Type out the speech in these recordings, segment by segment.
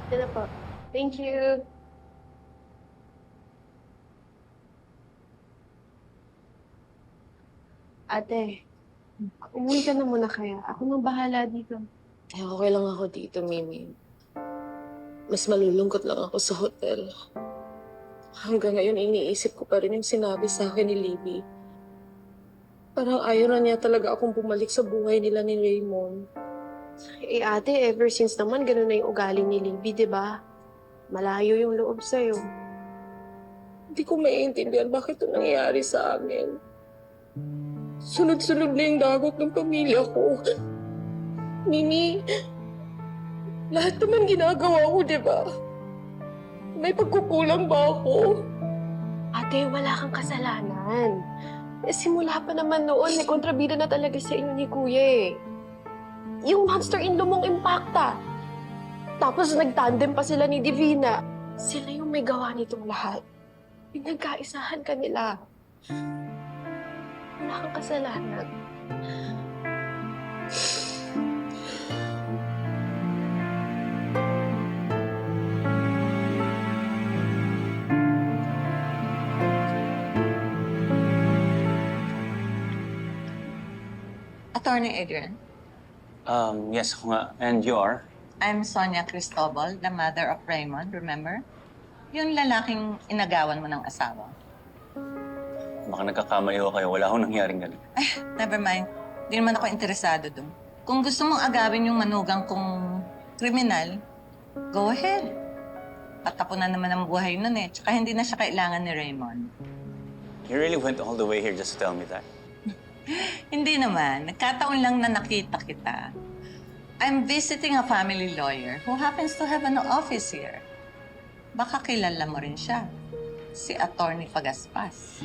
Ito na po. Thank you. Ate, umuwi ka na muna kaya. Ako nang bahala dito. Eh, okay lang ako dito, Mimi. Mas malulungkot lang ako sa hotel. Hanggang ngayon, iniisip ko pa rin yung sinabi sa akin ni Libby. Parang ayaw na niya talaga akong bumalik sa buhay nila ni Raymond. Eh ate, ever since naman ganun na yung ugali ni Libby, di ba? Malayo yung loob sa'yo. Hindi ko maiintindihan bakit ito nangyayari sa amin. Sunod-sunod na yung dagot ng pamilya ko. Mimi, lahat naman ginagawa ko, di ba? May pagkukulang ba ako? Ate, wala kang kasalanan. Eh, simula pa naman noon, may kontrabida na talaga sa inyo ni Kuya eh. Yung monster-in-law mong impacta. Tapos nagtandem pa sila ni Divina. Sila yung may gawa nitong lahat. Pinagkaisahan ka nila. Wala kang kasalanan. Attorney Adrian, Yes, ako nga. And you are? I'm Sonia Cristobal, the mother of Raymond, remember? Yung lalaking inagawan mo ng asawa. Baka nagkakamali ho kayo. Wala akong nangyaring ganun. Never mind. Hindi naman ako interesado doon. Kung gusto mong agawin yung manugang kong kriminal, go ahead. Patapunan naman ang buhay nun eh. Tsaka hindi na siya kailangan ni Raymond. You really went all the way here just to tell me that? Hindi naman. Nagkataon lang na nakita kita. I'm visiting a family lawyer who happens to have an office here. Baka kilala mo rin siya. Si Attorney Pagaspas.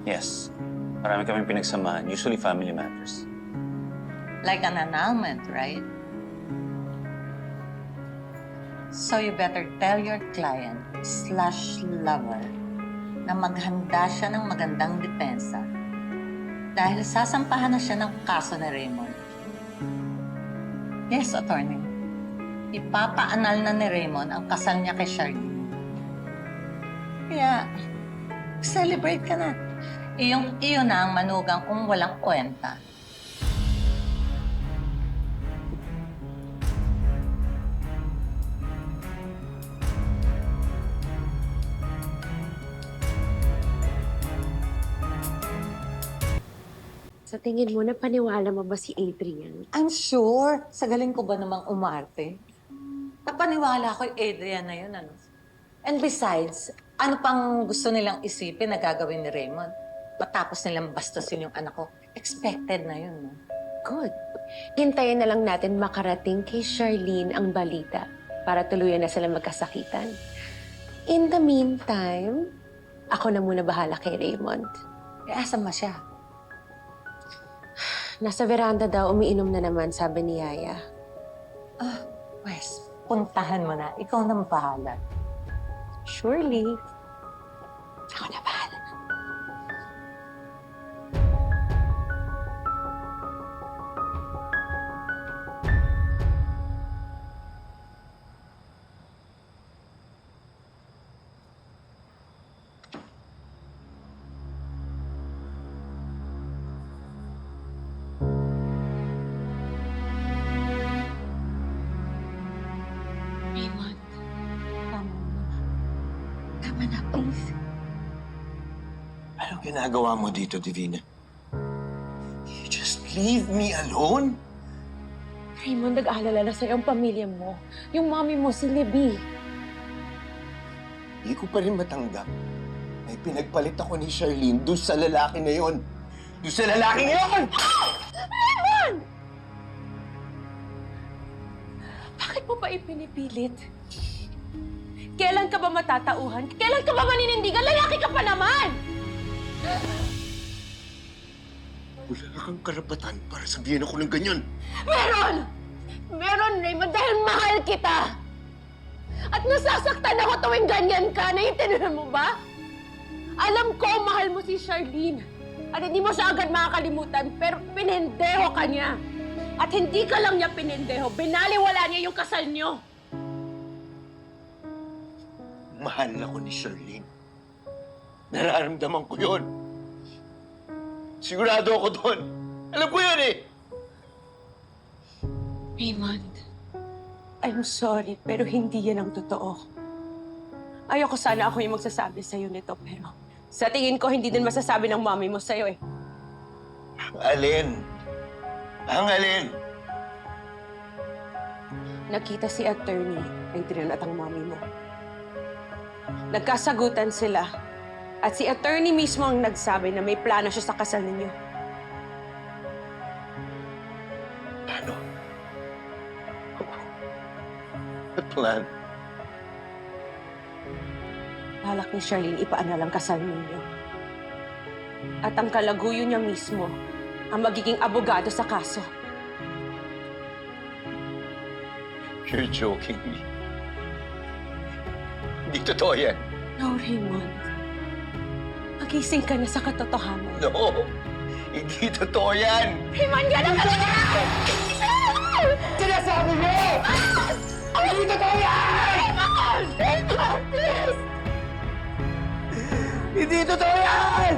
Yes. Marami kaming pinagsamahan. Usually family matters. Like an annulment, right? So you better tell your client /lover na maghanda siya ng magandang depensa dahil sasampahan na siya ng kaso ni Raymond. Yes, attorney. Ipapaanal na ni Raymond ang kasal niya kay Charlene. Kaya, celebrate ka na. Iyo na ang manugang kung walang kwenta. Sa tingin mo, napaniwala mo ba si Adrian? I'm sure. Sa galing ko ba namang umarte? Napaniwala ko yung Adrian na yun, ano? And besides, ano pang gusto nilang isipin na gagawin ni Raymond? Matapos nilang bastusin yung anak ko. Expected na yun, no? Good. Hintayin na lang natin makarating kay Charlene ang balita para tuluyan na sila magkasakitan. In the meantime, ako na muna bahala kay Raymond. Eh, asan ba siya? Nasa veranda daw, umiinom na naman, sabi ni Yaya. Wes, puntahan mo na. Ikaw na mabahala. Surely. Ako na bahala. Raymond, tama na, please. Anong ginagawa mo dito, Divina? You just leave me alone? Raymond, nag-aalala na sa'yo ang pamilya mo. Yung mommy mo, si Libby. Hindi ko pa rin matanggap. May pinagpalit ako ni Charlene doon sa lalaki na yon. Doon sa lalaki na yon! Raymond! Bakit mo pa ipinipilit? Kailan ka ba matatauhan? Kailan ka ba maninindigan? Lalaki ka pa naman! Wala kang karapatan para sabihin ako ng ganyan. Meron! Meron, Raymond, dahil mahal kita! At nasasaktan ako tuwing ganyan ka. Naiintindihan mo ba? Alam ko, mahal mo si Charlene. At hindi mo siya agad makakalimutan, pero pinendeho ka niya. At hindi ka lang niya pinindeho, binaliwala niya yung kasal niyo. Mahal ako ni Charlene. Nararamdaman ko yun. Sigurado ako doon. Alam ko yun eh. Raymond, I'm sorry, pero hindi yan ang totoo. Ayoko sana ako yung magsasabi sa'yo nito, pero sa tingin ko, hindi din masasabi ng mami mo sa'yo eh. Alin? Ang alin? Nakita si attorney, Adrian at ang mami mo. Nagkasagutan sila. At si attorney mismo ang nagsabi na may plano siya sa kasal ninyo. Ano? What plan? Balak ni Charlene ipaanal ang kasal ninyo. At ang kalaguyo niya mismo ang magiging abogado sa kaso. You're joking me. Hindi totoo yan. No, Raymond. Magising ka na sa katotohanan. No! Hindi totoo yan! Raymond, gano'n ka na! Sinasabi mo! Hindi totoo yan! Raymond, please! Hindi totoo yan!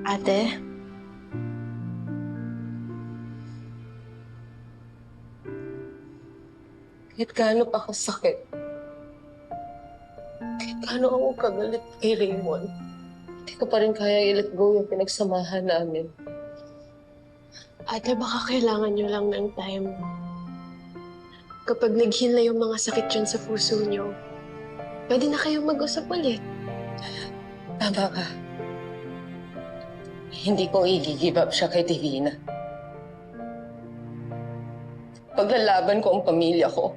Ate? Kahit gaano pa kasakit, kahit gaano ako kagalit kay Raymond, hindi ko pa rin kaya i-let go yung pinagsamahan namin. Ate, baka kailangan niyo lang ng time. Kapag nag-heal na yung mga sakit dyan sa puso niyo, pwede na kayong mag-usap ulit. Tama ka. Hindi ko i-give up siya kay Divina. Paglalaban ko ang pamilya ko.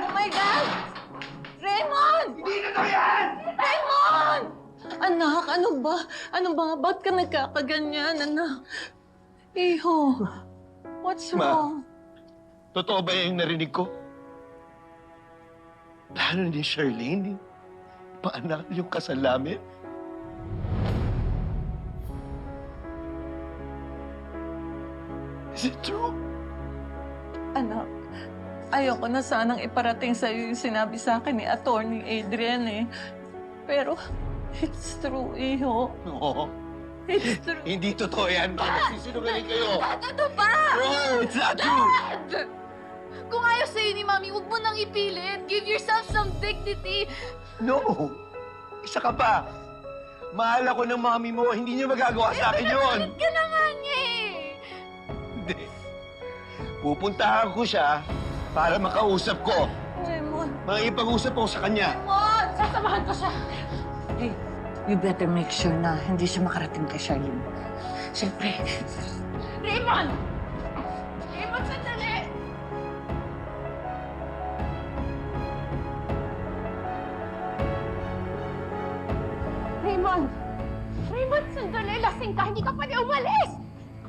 Oh my God! Raymond! Hindi na to yan! Raymond! Anak, ano ba? Ano ba? Ba't ka nagkakaganyan, anak? Iho, what's Ma. wrong? Totoo ba yung narinig ko? Plano ni Charlene, paanak yung kasal namin? Is it true? Anak, ayoko na sanang iparating sa'yo yung sinabi sa akin ni Attorney Adrian eh. Pero, it's true, Iho. No. It's true. Hindi totoo yan. Sisinungaling kayo. Ano ba? No, it's not true. Kung ayaw sa'yo ni Mami, huwag mo nang ipilit. Give yourself some dignity. No. Isa ka pa. Mahal ako ng mami mo. Hindi niya magagawa sa akin yun. Pinapalit ka na nga niya eh. Hindi. Pupuntahan ko siya para makausap ko. Raymond. Makipag-usap ako sa kanya. Raymond! Sasamahan ko siya! Hey, you better make sure na hindi siya makarating kay Charlene. Siyempre. Raymond! Raymond, sandali! Raymond! Raymond, sandali! Lasing ka! Hindi ka pwede umalis!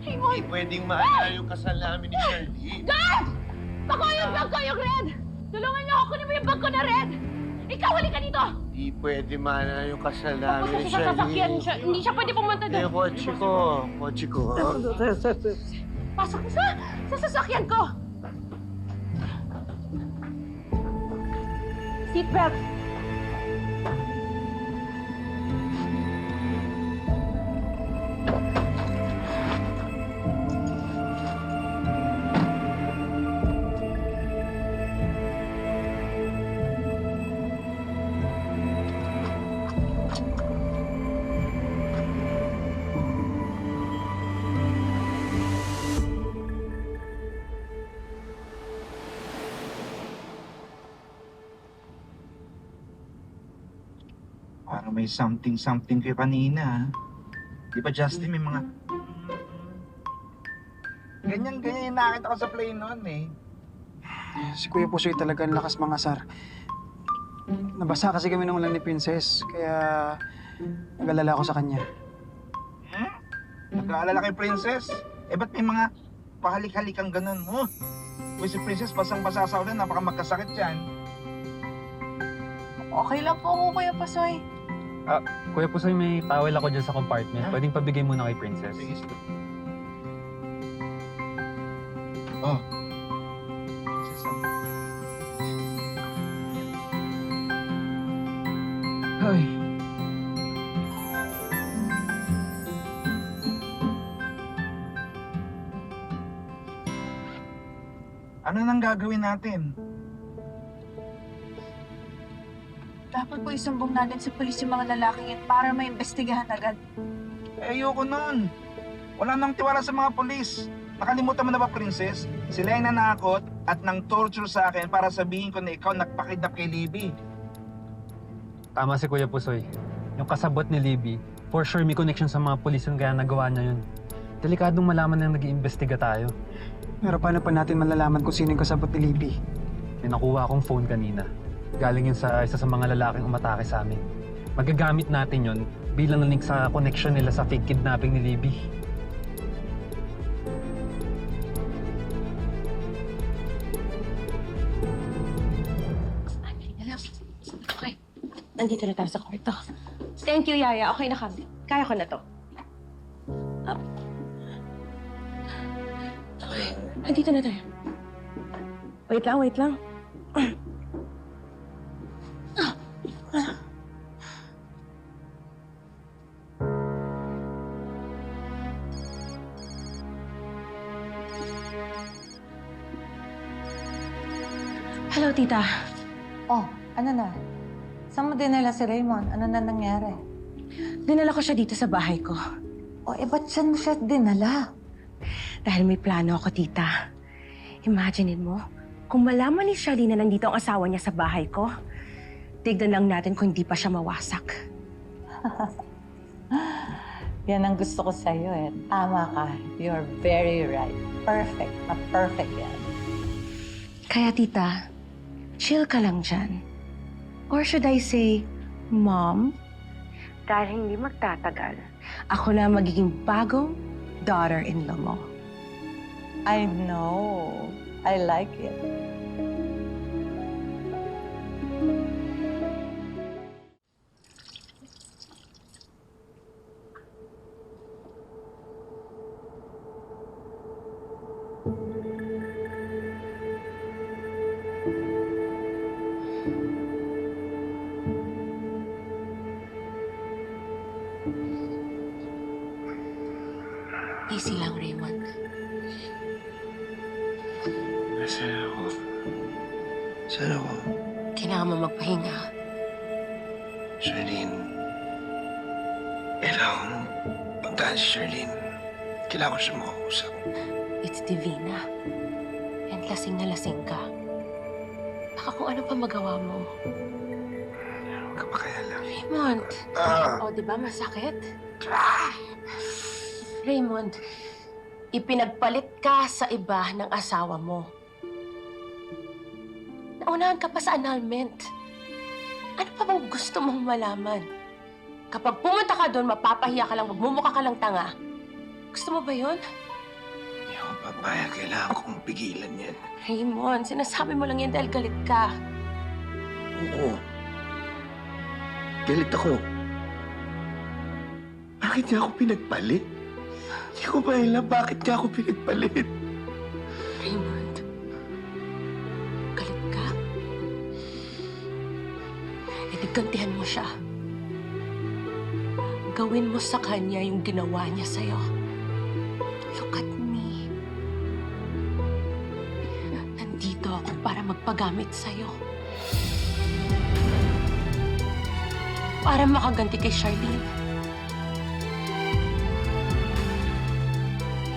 Raymond! Hindi pwedeng maalala yung kasal namin ni Charlene. Guard! Bako yung bag ko, yung red! Tulungan niyo ako! Kunin mo yung bag ko na red! Ikaw, hali ka dito! Hindi pwede maalala yung kasal namin Pupunta ni siya sa sasakyan Charlene. siya. Hindi siya pwede pumunta doon. Eh, kotse ko. Kotse ko. Pasok mo sa sasakyan ko! Seatbelt! may something kayo kanina. Di ba, Justin, may mga... Ganyan yung nakita ko sa play noon eh. Si Kuya Pusoy talaga ang lakas mga sar. Nabasa kasi kami ng ulan ni Princess, kaya nag-alala ako sa kanya. Nag-aalala kay Princess? Eh, ba't may mga pahalik-halikang ganun, oh? Uy, si Princess basang-basa sa ulan, napaka magkasakit yan. Okay lang po ako, Kuya Pasoy. Kuya Pusoy, may towel ako dyan sa compartment. Pwedeng pabigay muna kay Princess. Sige. Oh. Ay. Ano nang gagawin natin? Dapat po isumbong natin sa polis yung mga lalaking yan para maimbestigahan agad. Eh, ayoko nun. Wala nang tiwala sa mga polis. Nakalimutan mo na ba, Princess? Sila ay nanakot at nang torture sa akin para sabihin ko na ikaw nagpakidnap kay Libby. Tama si Kuya Pusoy. Yung kasabot ni Libby, for sure may connection sa mga pulis yun kaya nagawa niya yun. Delikadong malaman na nag-iimbestiga tayo. Pero paano pa natin malalaman kung sino yung kasabot ni Libby? May nakuha akong phone kanina. Galing yun sa isa sa mga lalaking umatake sa amin. Magagamit natin yun bilang link sa connection nila sa fake kidnapping ni Libby. Okay. Nandito na tayo sa kwarto. Thank you, Yaya. Okay na kami. Kaya ko na to. Okay. Nandito na tayo. Wait lang. Hello, tita. Oh, ano na? Saan mo dinala si Raymond? Ano na nangyari? Dinala ko siya dito sa bahay ko. Oh, ba't saan mo siya dinala? Dahil may plano ako, tita. Imaginin mo, kung malaman ni Charlene na nandito ang asawa niya sa bahay ko, tignan lang natin kung hindi pa siya mawasak. Yan ang gusto ko sa'yo eh. Tama ka. You're very right. Perfect. Perfect yan. Kaya, tita, chill ka lang dyan. Or should I say, Mom? Dahil hindi magtatagal, ako na magiging bagong daughter-in-law mo. I know. I like it. Easy lang, Raymond. Saan ako? Kailangan mo magpahinga. Charlene. Kailangan mo puntahan si Charlene. Kailangan ko siya makausap. It's Divina. And lasing na lasing ka. Baka kung ano pa magawa mo. Kapakaya lang. Raymond! O, di ba masakit? Raymond, ipinagpalit ka sa iba ng asawa mo. Naunahan ka pa sa annulment. Ano pa bang gusto mong malaman? Kapag pumunta ka doon, mapapahiya ka lang, magmumukha ka lang tanga. Gusto mo ba yun? Hindi ako papayag. Kailangan kong pigilan yan. Raymond, sinasabi mo lang yan dahil galit ka. Oo. Galit ako. Bakit niya ako pinagpalit? Hindi ko ba alam bakit niya ako pinagpalit? Raymond, galit ka? E di gantihan mo siya. Gawin mo sa kanya yung ginawa niya sa'yo. Look at me. Nandito ako para magpagamit sa'yo. Para makaganti kay Charlene.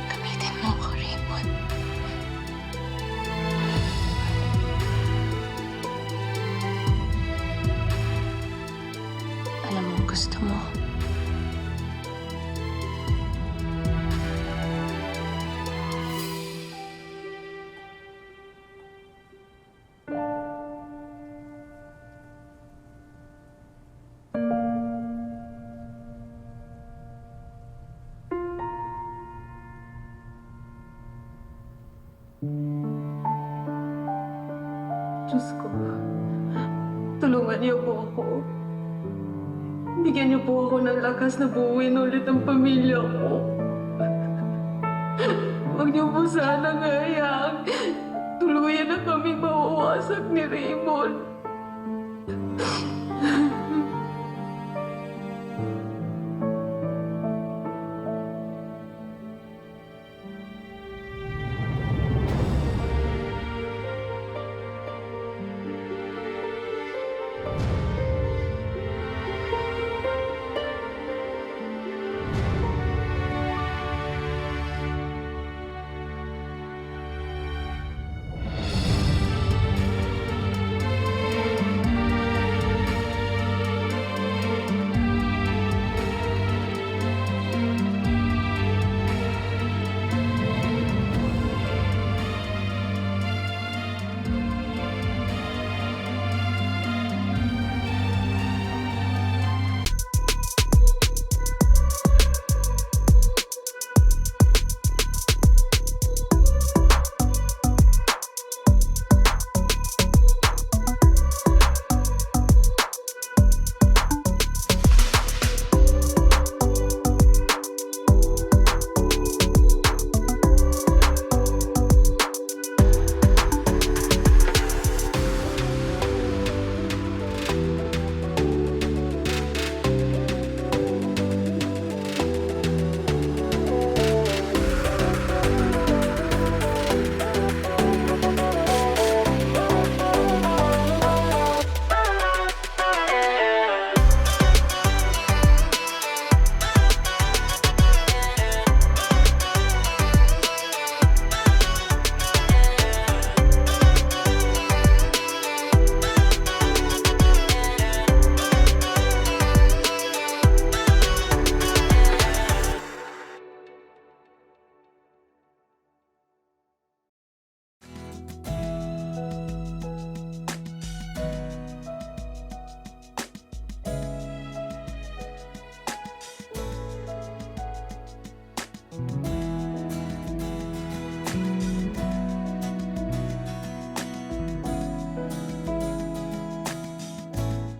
Gamitin mo ako, Raymond. Alam mo, gusto gusto mo. Diyos ko, tulungan niyo po ako. Bigyan niyo po ako ng lakas na buuin ulit ang pamilya ko. Huwag niyo po sana hayaan tuluyan na kami mauwasak ni Raymond.